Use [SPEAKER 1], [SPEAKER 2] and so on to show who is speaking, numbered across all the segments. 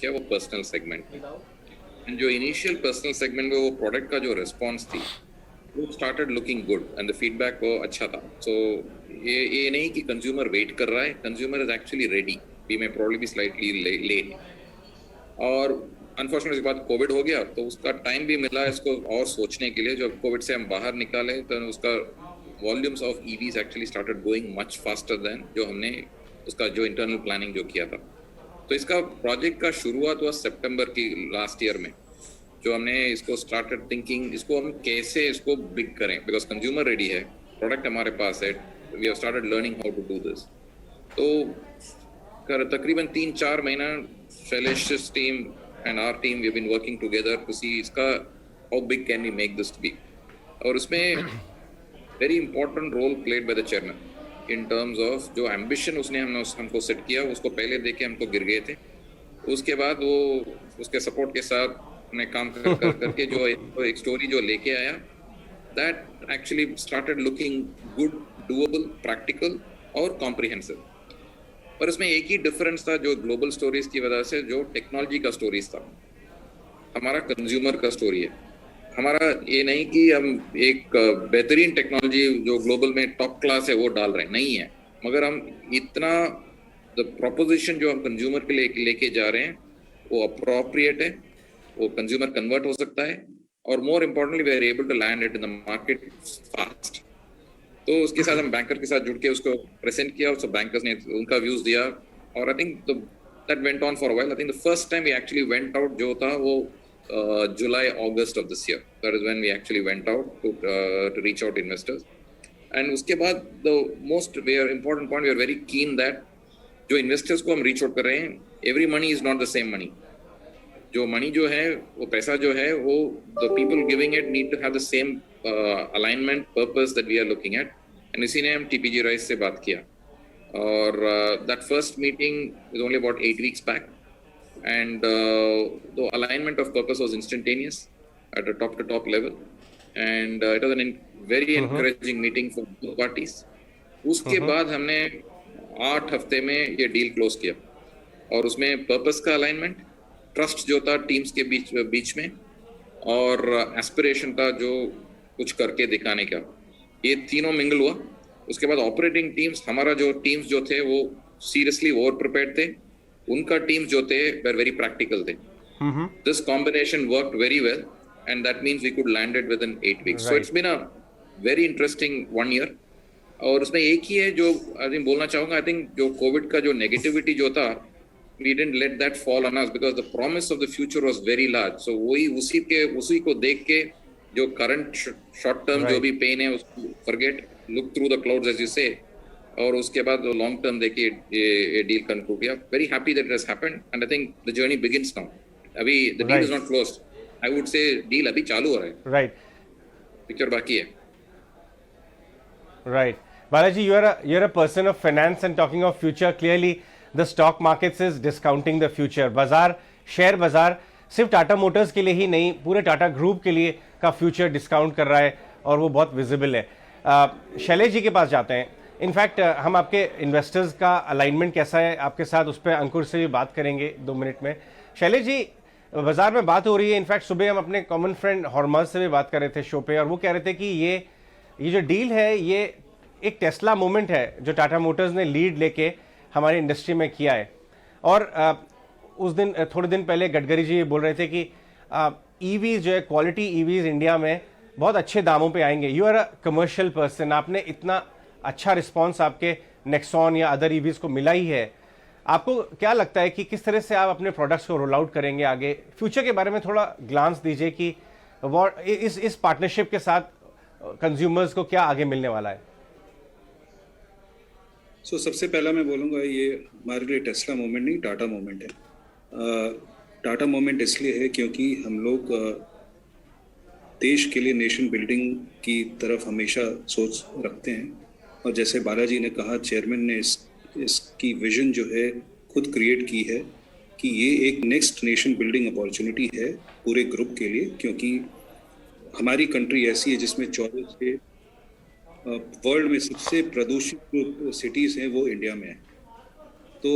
[SPEAKER 1] किया वो personal segment में। एंड जो इनिशियल पर्सनल सेगमेंट में वो प्रोडक्ट का जो रिस्पॉन्स थी वो started looking good and the feedback वो अच्छा था। सो ये नहीं कि कंज्यूमर वेट कर रहा है, consumer is actually ready, we may probably be slightly late. और अनफॉर्चुनेटली बात कोविड हो गया तो उसका टाइम भी मिला इसको और सोचने के लिए। जब कोविड से हम बाहर निकाले तो उसका volumes of EVs actually started going much faster than जो हमने उसका जो इंटरनल प्लानिंग जो किया था। तो इसका प्रोजेक्ट का शुरुआत हुआ सितंबर की लास्ट ईयर में, जो हमने इसको स्टार्टेड थिंकिंग इसको हम कैसे इसको बिग करें, बिकॉज कंज्यूमर रेडी है, प्रोडक्ट हमारे पास है, we have started learning how to do this. तो तकरीबन 3-4 महीना Shailesh's team and our team we've been working together to see इसका how big can we make this to be। और उसमें very important role played by the chairman in terms of जो ambition उसने हमको set किया, उसको पहले देके हम तो गिर गए थे। उसके बाद वो उसके सपोर्ट के साथ हमने काम करके जो एक स्टोरी जो लेके आया, that actually started looking good, doable, practical और comprehensive। पर इसमें एक ही डिफरेंस था जो ग्लोबल स्टोरीज की वजह से, जो टेक्नोलॉजी का स्टोरीज था, हमारा कंज्यूमर का स्टोरी है। हमारा ये नहीं कि हम एक बेहतरीन टेक्नोलॉजी जो ग्लोबल में टॉप क्लास है वो डाल रहे हैं, नहीं है, मगर हम इतना द प्रोपोजिशन जो हम कंज्यूमर के लिए लेके जा रहे हैं वो अप्रोप्रिएट है, वो कंज्यूमर कन्वर्ट हो सकता है, और more importantly we are able to land it in the market fast. तो उसके साथ हम बैंकर के साथ जुड़ के उसको प्रेजेंट किया, और बैंकर्स ने उनका व्यूज दिया, और I think that went on for a while. I think the first time we actually went out जो था वो जुलाई अगस्त of this year, that is when we actually went out to reach out investors. And उसके बाद the most where important point, we are very keen that जो investors को हम रीच आउट कर रहे हैं, every money is not the same money. जो money जो है वो पैसा जो है वो the people giving it need to have the same alignment purpose that we are looking at. And इसी ने हम टीपीजी राइस से बात किया, और that first meeting is only about 8 weeks बैक, and the alignment of purpose was instantaneous at a top to top level, and it was an very encouraging meeting for both parties. उसके बाद हमने 8 हफ्ते में ये डील क्लोज किया, और उसमें पर्पस का अलाइनमेंट, ट्रस्ट जो था टीम्स के बीच में, और एस्पिरेशन था जो कुछ करके दिखाने का, ये तीनों मिंगल हुआ। उसके बाद ऑपरेटिंग टीम्स, हमारा जो टीम्स जो थे वो सीरियसली ओवर प्रिपेयर्ड थे, उनका टीम्स जो थे वेरी प्रैक्टिकल थे। This combination worked very well, and that means we could land it within 8 weeks। So it's been a very interesting 1 year। और उसमें एक ही है जो आई थिंक बोलना चाहूंगा, आई थिंक जो कोविड का जो नेगेटिविटी जो था, we didn't let that fall on us because the promise of the future was very large। so वही उसी को देख के जो करंट शॉर्ट टर्म जो भी पेन है उसको forget, look through the clouds as you say, और उसके बाद लॉन्ग टर्म देखिए ये डील कंक्लूड किया। Very happy that it has happened, and I think the journey begins now. अभी the deal is not closed, I would say deal अभी चालू हो रहा है, राइट, पिक्चर बाकी है।
[SPEAKER 2] Right Balaji, you're a person of finance, and talking of future, clearly the stock markets is discounting the future। बाजार, share बाजार सिर्फ टाटा मोटर्स के लिए ही नहीं, पूरे टाटा ग्रुप के लिए का फ्यूचर डिस्काउंट कर रहा है, और वो बहुत विजिबल है। शैलेश जी के पास जाते हैं। इनफैक्ट हम आपके इन्वेस्टर्स का अलाइनमेंट कैसा है आपके साथ, उस पर अंकुर से भी बात करेंगे 2 मिनट में। शैलेश जी, बाजार में बात हो रही है, इनफैक्ट सुबह हम अपने कॉमन फ्रेंड हॉर्मज से भी बात कर रहे थे शो पे, और वो कह रहे थे कि ये जो डील है ये एक टेस्ला मोमेंट है जो टाटा मोटर्स ने लीड लेके हमारी इंडस्ट्री में किया है। और उस दिन थोड़े दिन पहले गडकरी जी बोल रहे थे कि ईवीज जो है, क्वालिटी ईवीज इंडिया में बहुत अच्छे दामों पे आएंगे। You are a commercial person, आपने इतना अच्छा रिस्पांस आपके नेक्सॉन या अदर ईवीज को मिला ही है। आपको क्या लगता है कि किस तरह से आप अपने प्रोडक्ट्स को रोल आउट करेंगे आगे? फ्यूचर के बारे में थोड़ा ग्लांस दीजिए कि इस पार्टनरशिप के साथ कंज्यूमर्स को क्या आगे मिलने वाला है।
[SPEAKER 3] सबसे पहला मैं बोलूँगा ये हमारे लिए टेस्ला मोमेंट नहीं, टाटा मोमेंट है। टाटा मोमेंट इसलिए है क्योंकि हम लोग देश के लिए नेशन बिल्डिंग की तरफ हमेशा सोच रखते हैं, और जैसे बालाजी ने कहा, चेयरमैन ने इसकी विजन जो है खुद क्रिएट की है कि ये एक नेक्स्ट नेशन बिल्डिंग अपॉर्चुनिटी है पूरे ग्रुप के लिए, क्योंकि हमारी कंट्री ऐसी है जिसमें 14 से वर्ल्ड में सबसे प्रदूषित जो सिटीज़ हैं वो इंडिया में है। तो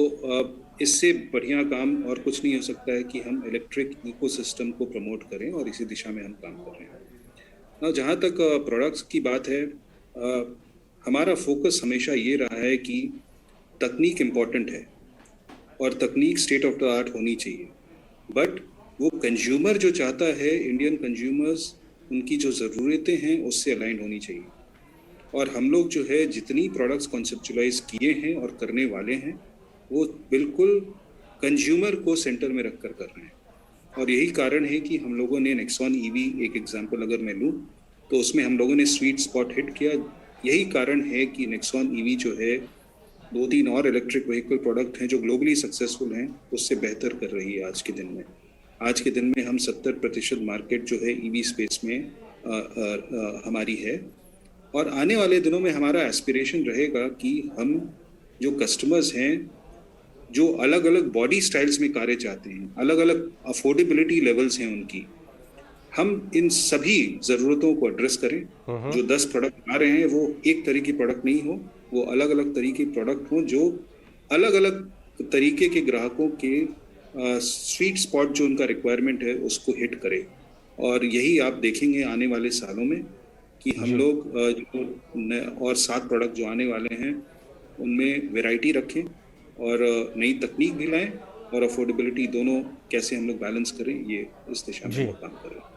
[SPEAKER 3] इससे बढ़िया काम और कुछ नहीं हो सकता है कि हम इलेक्ट्रिक इकोसिस्टम को प्रमोट करें, और इसी दिशा में हम काम कर रहे हैं। ना जहाँ तक प्रोडक्ट्स की बात है, हमारा फोकस हमेशा ये रहा है कि तकनीक इम्पॉर्टेंट है और तकनीक स्टेट ऑफ द आर्ट होनी चाहिए, बट वो कंज्यूमर जो चाहता है, इंडियन कंज्यूमर्स, उनकी जो ज़रूरतें हैं उससे अलाइन होनी चाहिए। और हम लोग जो है जितनी प्रोडक्ट्स कॉन्सेप्चुलाइज किए हैं और करने वाले हैं, वो बिल्कुल कंज्यूमर को सेंटर में रख कर रहे हैं। और यही कारण है कि हम लोगों ने नेक्सॉन ईवी, एक एग्जांपल अगर मैं लूँ, तो उसमें हम लोगों ने स्वीट स्पॉट हिट किया। यही कारण है कि नेक्सॉन ईवी जो है 2-3 और इलेक्ट्रिक व्हीकल प्रोडक्ट हैं जो ग्लोबली सक्सेसफुल हैं, उससे बेहतर कर रही है आज के दिन में। आज के दिन में हम 70% मार्केट जो है ईवी स्पेस में हमारी है। और आने वाले दिनों में हमारा एस्पिरेशन रहेगा कि हम जो कस्टमर्स हैं, जो अलग अलग बॉडी स्टाइल्स में कारें चाहते हैं, अलग अलग अफोर्डेबिलिटी लेवल्स हैं उनकी, हम इन सभी ज़रूरतों को एड्रेस करें। जो 10 प्रोडक्ट आ रहे हैं वो एक तरह की प्रोडक्ट नहीं हो, वो अलग अलग तरीके के प्रोडक्ट हों जो अलग अलग तरीके के ग्राहकों के स्वीट स्पॉट जो उनका रिक्वायरमेंट है उसको हिट करे। और यही आप देखेंगे आने वाले सालों में कि हम लोग जो और 7 प्रोडक्ट जो आने वाले हैं उनमें वैरायटी रखें और नई तकनीक भी लाएं, और अफोर्डेबिलिटी दोनों कैसे हम लोग बैलेंस करें, ये इस दिशा में हम लोग काम कर रहे हैं।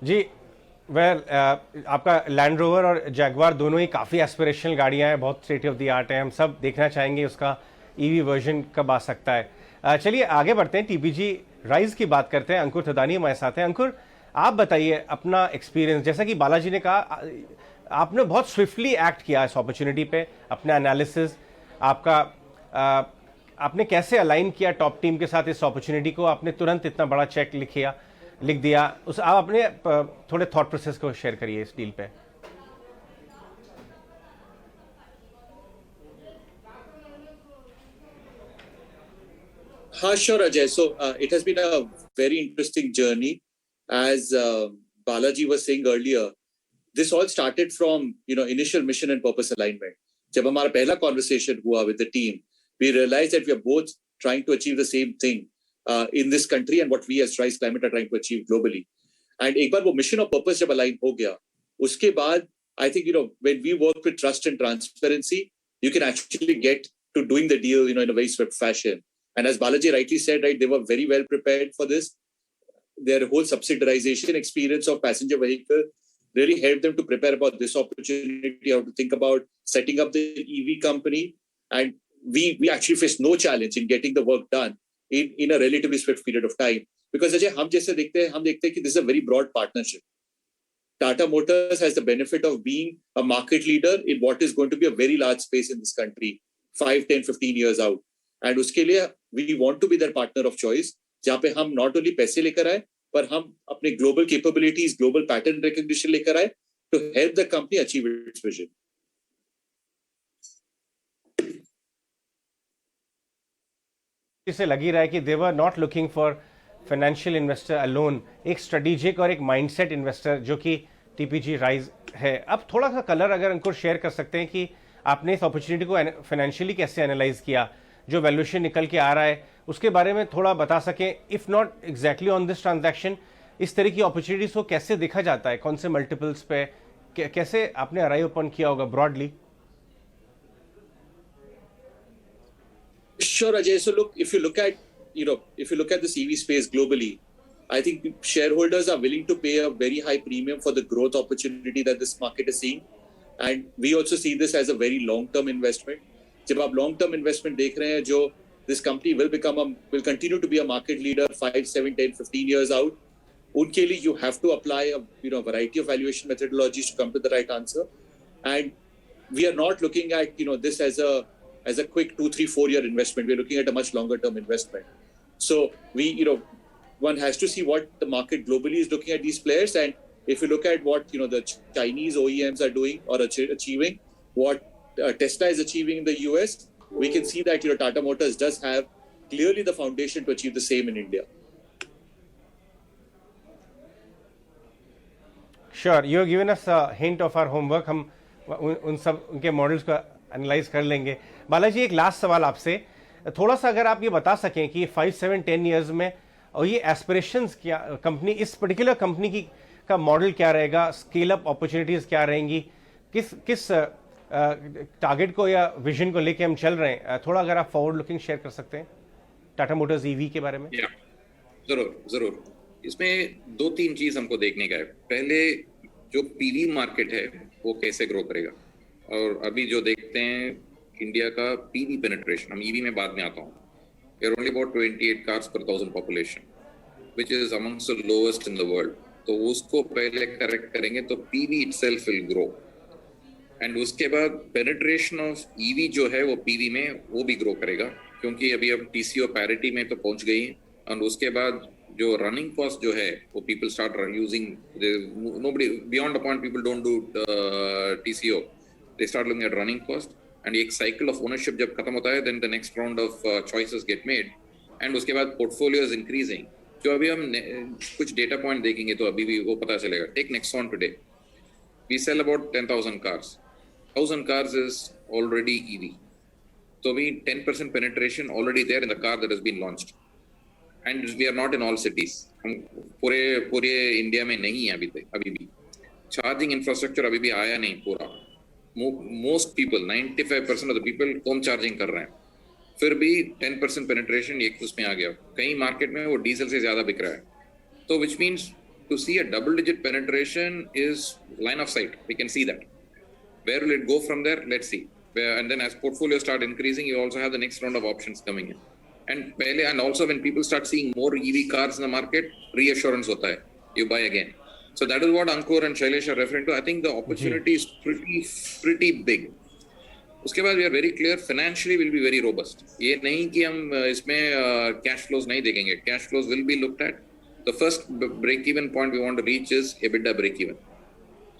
[SPEAKER 2] जी वेल आपका लैंड रोवर और जैगवार दोनों ही काफ़ी एस्पिरेशनल गाड़ियां हैं, बहुत स्टेट ऑफ द आर्ट हैं। हम सब देखना चाहेंगे उसका ईवी वर्जन कब आ सकता है। चलिए आगे बढ़ते हैं, टीपीजी राइज की बात करते हैं। अंकुर थदानी हमारे साथ हैं। अंकुर, आप बताइए अपना एक्सपीरियंस। जैसा कि बालाजी ने कहा, आपने बहुत स्विफ्टली एक्ट किया इस अपॉर्चुनिटी पे, अपना एनालिसिस आपका आपने कैसे अलाइन किया टॉप टीम के साथ इस अपॉर्चुनिटी को, आपने तुरंत इतना बड़ा चेक लिख दिया उस, आप अपने थोड़े थॉट प्रोसेस को शेयर करिए इस डील पे।
[SPEAKER 4] हाँ, sure, Ajay. So it has been a very interesting journey. As Balaji was saying earlier, this all started from initial mission and purpose alignment. जब हमारा पहला conversation हुआ with the team, we realized that we are both trying to achieve the same thing in this country and what we as Rise Climate are trying to achieve globally. And एक बार वो mission और purpose जब align हो गया, उसके बाद I think when we work with trust and transparency, you can actually get to doing the deal in a very swift fashion. And as Balaji rightly said, right, they were very well prepared for this. Their whole subsidiarization experience of passenger vehicle really helped them to prepare about this opportunity, how to think about setting up the EV company. And we actually faced no challenge in getting the work done in a relatively swift period of time. Because Ajay, हम देखते हैं कि this is a very broad partnership. Tata Motors has the benefit of being a market leader in what is going to be a very large space in this country, 5, 10, 15 years out. And उसके लिए we want to be their partner of choice, जहाँ पे हम not only पैसे लेकर आए, पर हम अपने global capabilities, global pattern recognition लेकर आए to help the company achieve its vision.
[SPEAKER 2] इसे लगी रहा है कि they were not looking for financial investor alone, एक स्ट्रेटेजिक और एक माइंडसेट इन्वेस्टर जो कि टीपीजी राइज है। अब थोड़ा सा कलर अगर अंकुर शेयर कर सकते हैं कि आपने इस अपॉर्चुनिटी को फाइनेंशियली कैसे एनालाइज किया, जो वैल्यूएशन निकल के आ रहा है उसके बारे में थोड़ा बता सकें। If not exactly on this transaction, इस तरह की अपॉर्चुनिटीज को कैसे देखा जाता है, कौन से मल्टीपल्स पे कैसे आपने अराइव अपन किया होगा broadly?
[SPEAKER 4] Sure, Ajay. So look, if you look at the CV space globally, I think shareholders are willing to pay a very high premium for the growth opportunity that this market is seeing. And we also see this as a very long-term investment. जब आप long-term investment देख रहे हैं, जो this company will continue to be a market leader 5, 7, 10, 15 years out. उनके लिए you have to apply a variety of valuation methodologies to come to the right answer. And we are not looking at this as a quick 2, 3, 4 year investment. We're looking at a much longer term investment. So one has to see what the market globally is looking at these players. And if you look at what, the Chinese OEMs are doing or achieving, what Tesla is achieving in the US, we can see that, Tata Motors does have clearly the foundation to achieve the same in India.
[SPEAKER 2] Sure, you have given us a hint of our homework. हम उन सब उनके models को analyse कर लेंगे। बालाजी, एक last सवाल आपसे, थोड़ा सा अगर आप ये बता सकें कि 5-7-10 ईयर्स में और ये एस्पिरेशंस क्या, कंपनी, इस पर्टिकुलर कंपनी की का मॉडल क्या रहेगा, स्केल अप अपॉर्चुनिटीज क्या रहेंगी, किस टारगेट को या विजन को लेके हम चल रहे हैं, थोड़ा अगर आप फॉरवर्ड लुकिंग शेयर कर सकते हैं टाटा मोटर्स ईवी के बारे में।
[SPEAKER 1] जरूर इसमें 2-3 चीज हमको देखने का है। पहले जो पीवी मार्केट है वो कैसे ग्रो करेगा, और अभी जो देखते हैं इंडिया का पीवी पेनिट्रेशन, हम ईवी में बाद में आता हूँ, we are only about 28 cars per 1000 population, which is amongst the lowest in the world. तो उसको पहले करेक्ट करेंगे तो PV itself will grow, and उसके बाद पेनिट्रेशन ऑफ ईवी जो है वो पीवी में वो भी ग्रो करेगा, क्योंकि अभी अब टीसीओ पैरिटी में तो पहुंच गई, और उसके बाद जो रनिंग कॉस्ट जो है वो people start using, nobody beyond the point people don't do TCO, they start looking at running cost, and एक साइकिल ऑफ ओनरशिप जब खत्म होता है then the next round of choices get made, and उसके बाद पोर्टफोलियो इज इंक्रीजिंग। जो अभी हम कुछ डेटा पॉइंट देखेंगे तो अभी भी वो पता चलेगा। Take Nexon today, we sell about 10,000 cars, 1,000 cars is already EV. So we 10% penetration already there in the car that has been launched, and we are not in all cities. हम पूरे India में नहीं है अभी भी charging infrastructure अभी भी आया नहीं पूरा। Most people 95% of the people home charging कर रहे हैं, फिर भी 10% पेनिट्रेशन एक उसमें आ गया। कई मार्केट में वो डीजल से ज्यादा बिक रहा है, तो which means to see a double digit penetration is line of sight, we can see that. Where will it go from there? Let's see. And then as portfolio start increasing, you also have the next round of options coming in. And also when people start seeing more EV cars in the market, reassurance hota hai. You buy again. So that is what Ankur and Shailesh are referring to. I think the opportunity is pretty big. उसके बाद we are very clear, financially will be very robust. ये नहीं कि हम इसमें cash flows नहीं देखेंगे. Cash flows will be looked at. The first break-even point we want to reach is EBITDA break-even.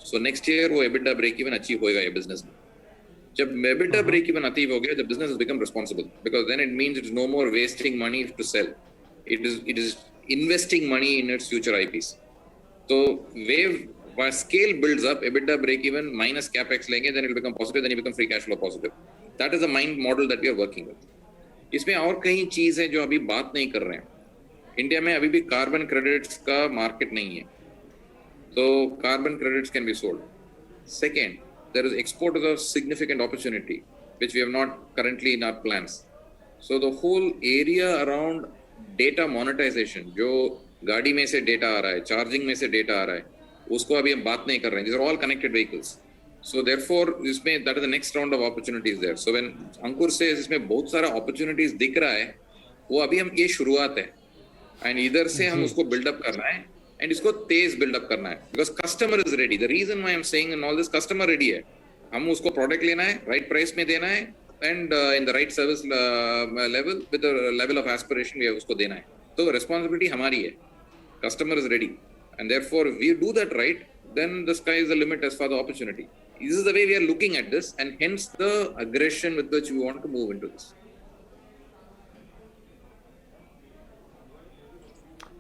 [SPEAKER 1] So next year वो EBITDA break even achieve होएगा ये बिजनेस में। जब EBITDA break even अचीव हो गया, the business has become responsible, because then it means it is no more wasting money to sell. It is investing money in its future IPs. So while scale builds up, EBITDA break even minus capex लेंगे, then it will become positive, then you become free cash flow positive. That is the mind model that we are working with. इसमें और कई चीज है जो अभी बात नहीं कर रहे हैं। इंडिया में अभी भी कार्बन क्रेडिट्स का मार्केट नहीं है, so carbon credits can be sold. Second, there is export is a significant opportunity which we have not currently in our plans. So the whole area around data monetization, जो गाड़ी में से data आ रहा है, charging में से data आ रहा है, उसको अभी हम बात नहीं कर रहे हैं. These are all connected vehicles. So therefore, इसमें that is the next round of opportunities there. So when Ankur says इसमें बहुत सारा opportunities दिख रहा है, वो अभी हम ये शुरुआत है, and इधर से हम उसको build up करना है, and इसको तेज बिल्डअप करना है, because customer is ready. The reason why I'm saying and all this, customer ready है, हम उसको प्रोडक्ट लेना है, राइट प्राइस में देना है, and in the right service level with the level of aspiration we उसको देना है. तो responsibility हमारी है, customer is ready, and therefore we do that right, then the sky is the limit as far the opportunity. This is the way we are looking at this, and hence the aggression with which we want to move into this.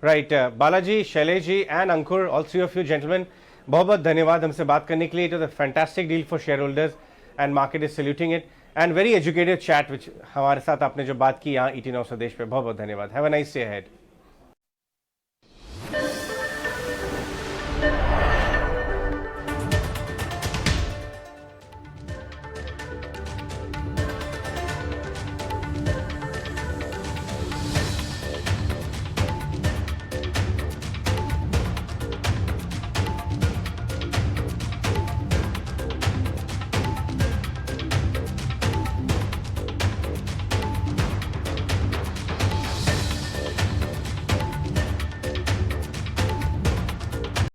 [SPEAKER 2] Right, Balaji, Shailesh ji and Ankur, all three of you gentlemen, बहुत बहुत धन्यवाद हमसे बात करने के लिए. It was a fantastic deal for shareholders and market is saluting it, and very educated chat which हमारे साथ आपने जो बात की यहाँ ET9 स्वदेश पे. बहुत बहुत धन्यवाद. Have a nice day ahead.